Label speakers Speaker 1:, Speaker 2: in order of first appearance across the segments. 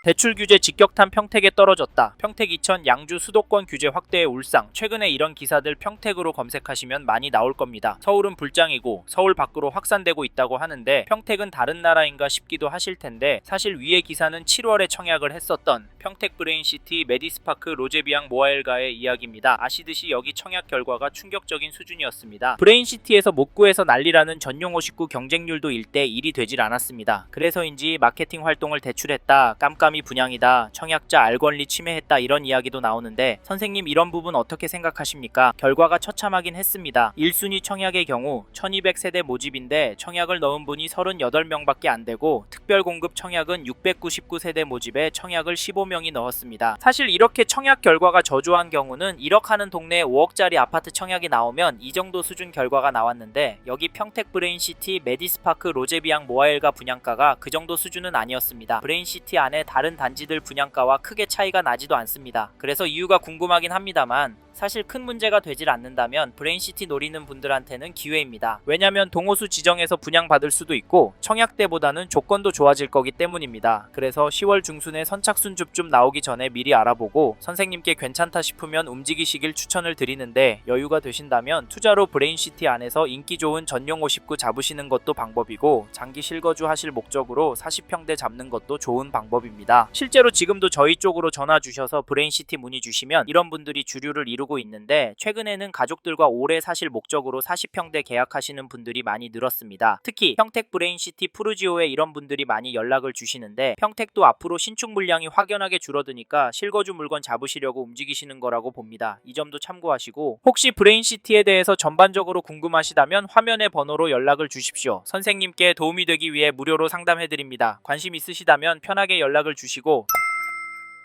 Speaker 1: 대출 규제 직격탄 평택에 떨어졌다. 평택 이천 양주 수도권 규제 확대의 울상. 최근에 이런 기사들 평택으로 검색하시면 많이 나올 겁니다. 서울은 불장이고 서울 밖으로 확산되고 있다고 하는데 평택은 다른 나라인가 싶기도 하실 텐데 사실 위의 기사는 7월에 청약을 했었던 평택 브레인시티 메디스파크 로제비앙 모아엘가의 이야기입니다. 아시듯이 여기 청약 결과가 충격적인 수준이었습니다. 브레인시티에서 못 구해서 난리라는 전용 59 경쟁률도 1대 1이 되질 않았습니다. 그래서인지 마케팅 활동을 대출했다, 깜깜이 분양이다, 청약자 알권리 침해했다 이런 이야기도 나오는데 선생님 이런 부분 어떻게 생각하십니까? 결과가 처참하긴 했습니다. 1순위 청약의 경우 1200세대 모집인데 청약을 넣은 분이 38명밖에 안 되고 특별공급 청약은 699세대 모집에 청약을 15명이 넣었습니다. 사실 이렇게 청약 결과가 저조한 경우는 1억 하는 동네에 5억짜리 아파트 청약이 나오면 이 정도 수준 결과가 나왔는데 여기 평택 브레인시티 메디스파크 로제비앙 모아엘가 분양가가 그 정도 수준은 아니었습니다. 브레인시티 안에 다른 단지들 분양가와 크게 차이가 나지도 않습니다. 그래서 이유가 궁금하긴 합니다만 사실 큰 문제가 되질 않는다면 브레인시티 노리는 분들한테는 기회입니다. 왜냐면 동호수 지정에서 분양받을 수도 있고 청약 때보다는 조건도 좋아질 거기 때문입니다. 그래서 10월 중순에 선착순 줍줍 나오기 전에 미리 알아보고 선생님께 괜찮다 싶으면 움직이시길 추천을 드리는데 여유가 되신다면 투자로 브레인시티 안에서 인기 좋은 전용 59 잡으시는 것도 방법이고 장기 실거주 하실 목적으로 40평대 잡는 것도 좋은 방법입니다. 실제로 지금도 저희 쪽으로 전화 주셔서 브레인시티 문의 주시면 이런 분들이 주류를 이루고 있는데 최근에는 가족들과 오래 사실 목적으로 40평대 계약하시는 분들이 많이 늘었습니다. 특히 평택 브레인시티 푸르지오에 이런 분들이 많이 연락을 주시는데 평택도 앞으로 신축 물량이 확연하게 줄어드니까 실거주 물건 잡으시려고 움직이시는 거라고 봅니다. 이 점도 참고하시고 혹시 브레인시티에 대해서 전반적으로 궁금하시다면 화면의 번호로 연락을 주십시오. 선생님께 도움이 되기 위해 무료로 상담해드립니다. 관심 있으시다면 편하게 연락을 주시고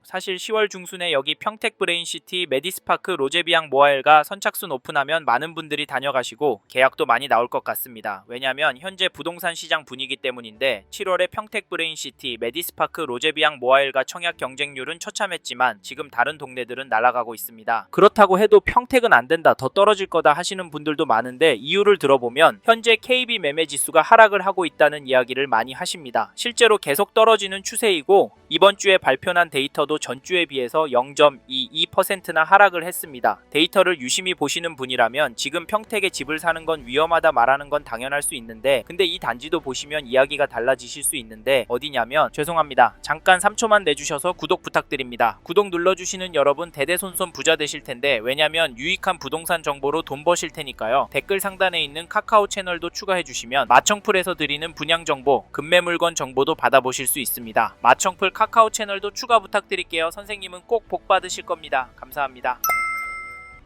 Speaker 1: 사실 10월 중순에 여기 평택 브레인시티 메디스파크 로제비앙 모아엘가 선착순 오픈하면 많은 분들이 다녀가시고 계약도 많이 나올 것 같습니다. 왜냐면 현재 부동산 시장 분위기 때문인데 7월에 평택 브레인시티 메디스파크 로제비앙 모아엘가 청약 경쟁률은 처참했지만 지금 다른 동네들은 날아가고 있습니다. 그렇다고 해도 평택은 안 된다, 더 떨어질 거다 하시는 분들도 많은데 이유를 들어보면 현재 KB 매매 지수가 하락을 하고 있다는 이야기를 많이 하십니다. 실제로 계속 떨어지는 추세이고 이번 주에 발표난 데이터도 전주에 비해서 0.22%나 하락을 했습니다. 데이터를 유심히 보시는 분이라면 지금 평택에 집을 사는 건 위험하다 말하는 건 당연할 수 있는데 근데 이 단지도 보시면 이야기가 달라지실 수 있는데 어디냐면 죄송합니다. 잠깐 3초만 내주셔서 구독 부탁드립니다. 구독 눌러주시는 여러분 대대손손 부자 되실 텐데 왜냐면 유익한 부동산 정보로 돈 버실 테니까요. 댓글 상단에 있는 카카오 채널도 추가해 주시면 마청풀에서 드리는 분양 정보, 급매 물건 정보도 받아보실 수 있습니다. 마청풀 카카오 채널도 추가 부탁드릴게요. 선생님은 꼭 복 받으실 겁니다. 감사합니다.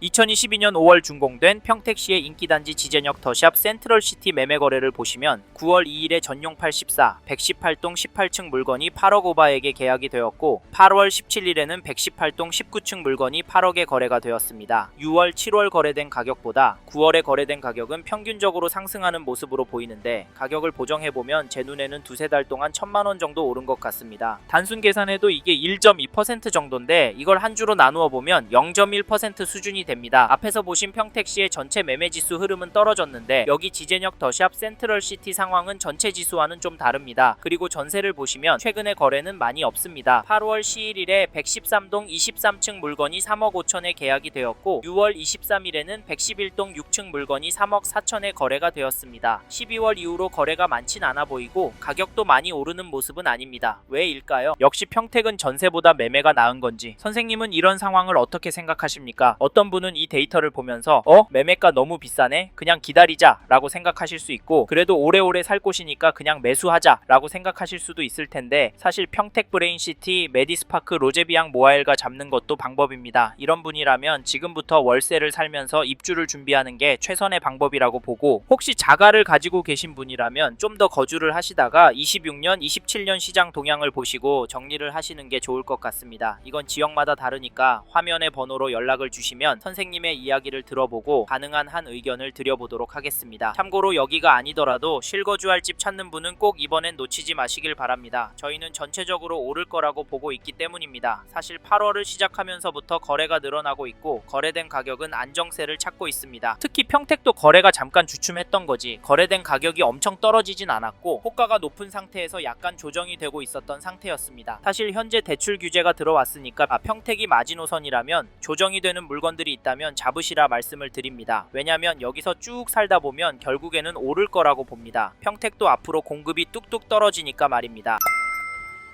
Speaker 1: 2022년 5월 준공된 평택시의 인기단지 지제역 더샵 센트럴시티 매매거래를 보시면 9월 2일에 전용 84, 118동 18층 물건이 8억 오바에게 계약이 되었고 8월 17일에는 118동 19층 물건이 8억에 거래가 되었습니다. 6월, 7월 거래된 가격보다 9월에 거래된 가격은 평균적으로 상승하는 모습으로 보이는데 가격을 보정해보면 제 눈에는 두세 달 동안 1000만원 정도 오른 것 같습니다. 단순 계산해도 이게 1.2% 정도인데 이걸 한 주로 나누어 보면 0.1% 수준이 됩니다. 앞에서 보신 평택시의 전체 매매지수 흐름은 떨어졌는데 여기 지제역 더샵 센트럴시티 상황은 전체 지수와는 좀 다릅니다. 그리고 전세를 보시면 최근에 거래는 많이 없습니다. 8월 11일에 113동 23층 물건이 3억 5천에 계약이 되었고 6월 23일에는 111동 6층 물건이 3억 4천에 거래가 되었습니다. 12월 이후로 거래가 많진 않아 보이고 가격도 많이 오르는 모습은 아닙니다. 왜일까요? 역시 평택은 전세보다 매매가 나은 건지 선생님은 이런 상황을 어떻게 생각하십니까? 어떤 분은 이 데이터를 보면서 매매가 너무 비싸네? 그냥 기다리자 라고 생각하실 수 있고 그래도 오래오래 살 곳이니까 그냥 매수하자 라고 생각하실 수도 있을 텐데 사실 평택 브레인시티 메디스파크 로제비앙 모아엘가 잡는 것도 방법입니다. 이런 분이라면 지금부터 월세를 살면서 입주를 준비하는 게 최선의 방법이라고 보고 혹시 자가를 가지고 계신 분이라면 좀 더 거주를 하시다가 26년, 27년 시장 동향을 보시고 정리를 하시는 게 좋을 것 같습니다. 이건 지역마다 다르니까 화면의 번호로 연락을 주시면 선생님의 이야기를 들어보고 가능한 한 의견을 드려보도록 하겠습니다. 참고로 여기가 아니더라도 실거주할 집 찾는 분은 꼭 이번엔 놓치지 마시길 바랍니다. 저희는 전체적으로 오를 거라고 보고 있기 때문입니다. 사실 8월을 시작하면서부터 거래가 늘어나고 있고 거래된 가격은 안정세를 찾고 있습니다. 특히 평택도 거래가 잠깐 주춤했던 거지 거래된 가격이 엄청 떨어지진 않았고 호가가 높은 상태에서 약간 조정이 되고 있었던 상태였습니다. 사실 현재 대출 규제가 들어왔으니까 평택이 마지노선이라면 조정이 되는 물건들이 있다면 잡으시라 말씀을 드립니다. 왜냐면 여기서 쭉 살다 보면 결국에는 오를 거라고 봅니다. 평택도 앞으로 공급이 뚝뚝 떨어지니까 말입니다.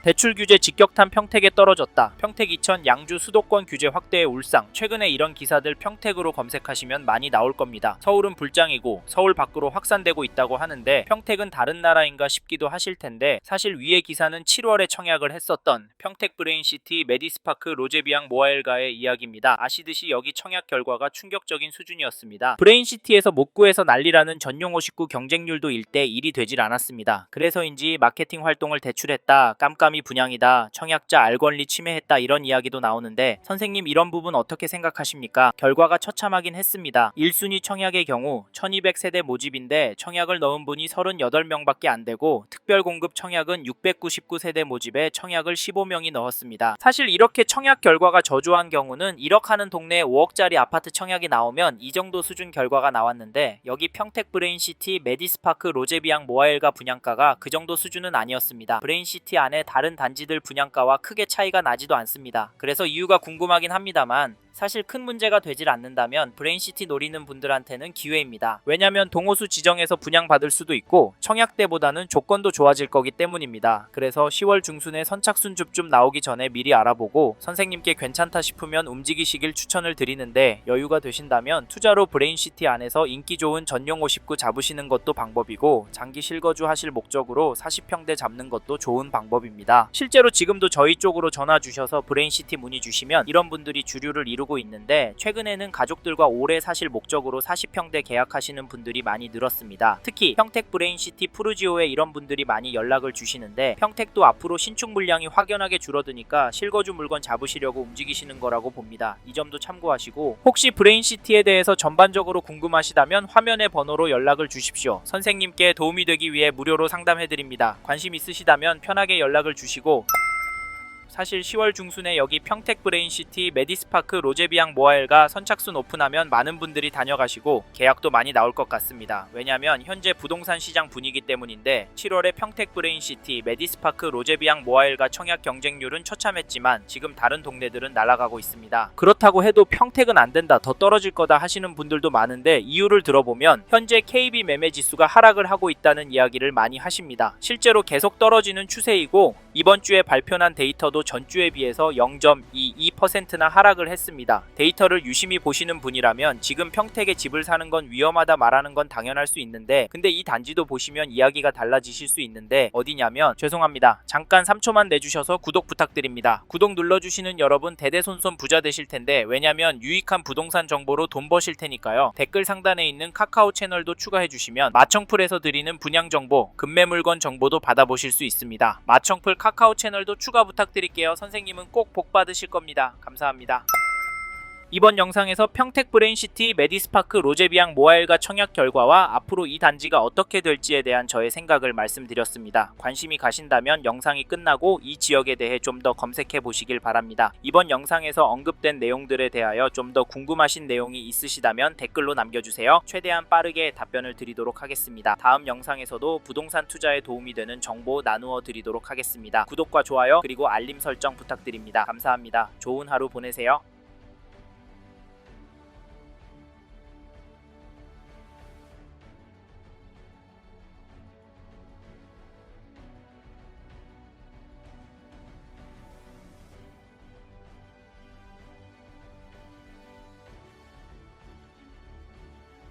Speaker 1: 대출 규제 직격탄 평택에 떨어졌다. 평택 이천 양주 수도권 규제 확대의 울상. 최근에 이런 기사들 평택으로 검색하시면 많이 나올 겁니다. 서울은 불장이고 서울 밖으로 확산되고 있다고 하는데 평택은 다른 나라인가 싶기도 하실 텐데 사실 위의 기사는 7월에 청약을 했었던 평택 브레인시티 메디스파크 로제비앙 모아엘가의 이야기입니다. 아시듯이 여기 청약 결과가 충격적인 수준이었습니다. 브레인시티에서 못 구해서 난리라는 전용 59 경쟁률도 1대 1이 되질 않았습니다. 그래서인지 마케팅 활동을 대출했다. 깜깜이 분양이다. 청약자 알권리 침해했다. 이런 이야기도 나오는데 선생님 이런 부분 어떻게 생각하십니까? 결과가 처참하긴 했습니다. 1순위 청약의 경우 1200세대 모집인데 청약을 넣은 분이 38명밖에 안 되고 특별공급 청약은 699세대 모집에 청약을 15명이 넣었습니다. 사실 이렇게 청약 결과가 저조한 경우는 1억 하는 동네에 5억짜리 아파트 청약이 나오면 이 정도 수준 결과가 나왔는데 여기 평택 브레인시티 메디스파크 로제비앙 모아엘가 분양가가 그 정도 수준은 아니었습니다. 브레인시티 안에 다른 단지들 분양가와 크게 차이가 나지도 않습니다. 그래서 이유가 궁금하긴 합니다만 사실 큰 문제가 되질 않는다면 브레인시티 노리는 분들한테는 기회입니다. 왜냐면 동호수 지정에서 분양받을 수도 있고 청약 때보다는 조건도 좋아질 거기 때문입니다. 그래서 10월 중순에 선착순 줍줍 나오기 전에 미리 알아보고 선생님께 괜찮다 싶으면 움직이시길 추천을 드리는데 여유가 되신다면 투자로 브레인시티 안에서 인기 좋은 전용 59 잡으시는 것도 방법이고 장기 실거주 하실 목적으로 40평대 잡는 것도 좋은 방법입니다. 실제로 지금도 저희 쪽으로 전화 주셔서 브레인시티 문의 주시면 이런 분들이 주류를 이루고 있는데 최근에는 가족들과 오래 사실 목적으로 40평대 계약하시는 분들이 많이 늘었습니다. 특히 평택 브레인시티 푸르지오에 이런 분들이 많이 연락을 주시는데 평택도 앞으로 신축 물량이 확연하게 줄어드니까 실거주 물건 잡으시려고 움직이시는 거라고 봅니다. 이 점도 참고하시고 혹시 브레인시티에 대해서 전반적으로 궁금하시다면 화면의 번호로 연락을 주십시오. 선생님께 도움이 되기 위해 무료로 상담해드립니다. 관심 있으시다면 편하게 연락을 주시고 사실 10월 중순에 여기 평택 브레인시티 메디스파크 로제비앙 모아엘가 선착순 오픈하면 많은 분들이 다녀가시고 계약도 많이 나올 것 같습니다. 왜냐면 현재 부동산 시장 분위기 때문인데 7월에 평택 브레인시티 메디스파크 로제비앙 모아엘가 청약 경쟁률은 처참했지만 지금 다른 동네들은 날아가고 있습니다. 그렇다고 해도 평택은 안 된다, 더 떨어질 거다 하시는 분들도 많은데 이유를 들어보면 현재 KB 매매 지수가 하락을 하고 있다는 이야기를 많이 하십니다. 실제로 계속 떨어지는 추세이고 이번 주에 발표한 데이터도 전주에 비해서 0.22%나 하락을 했습니다. 데이터를 유심히 보시는 분이라면 지금 평택에 집을 사는 건 위험하다 말하는 건 당연할 수 있는데 근데 이 단지도 보시면 이야기가 달라지실 수 있는데 어디냐면 죄송합니다. 잠깐 3초만 내주셔서 구독 부탁드립니다. 구독 눌러주시는 여러분 대대손손 부자 되실 텐데 왜냐면 유익한 부동산 정보로 돈 버실 테니까요. 댓글 상단에 있는 카카오 채널도 추가해 주시면 마청풀에서 드리는 분양 정보, 급매 물건 정보도 받아보실 수 있습니다. 마청풀 카카오 채널도 추가 부탁드릴게요. 선생님은 꼭 복 받으실 겁니다. 감사합니다. 이번 영상에서 평택 브레인시티 메디스파크 로제비앙 모아엘가 청약 결과와 앞으로 이 단지가 어떻게 될지에 대한 저의 생각을 말씀드렸습니다. 관심이 가신다면 영상이 끝나고 이 지역에 대해 좀 더 검색해 보시길 바랍니다. 이번 영상에서 언급된 내용들에 대하여 좀 더 궁금하신 내용이 있으시다면 댓글로 남겨주세요. 최대한 빠르게 답변을 드리도록 하겠습니다. 다음 영상에서도 부동산 투자에 도움이 되는 정보 나누어 드리도록 하겠습니다. 구독과 좋아요 그리고 알림 설정 부탁드립니다. 감사합니다. 좋은 하루 보내세요.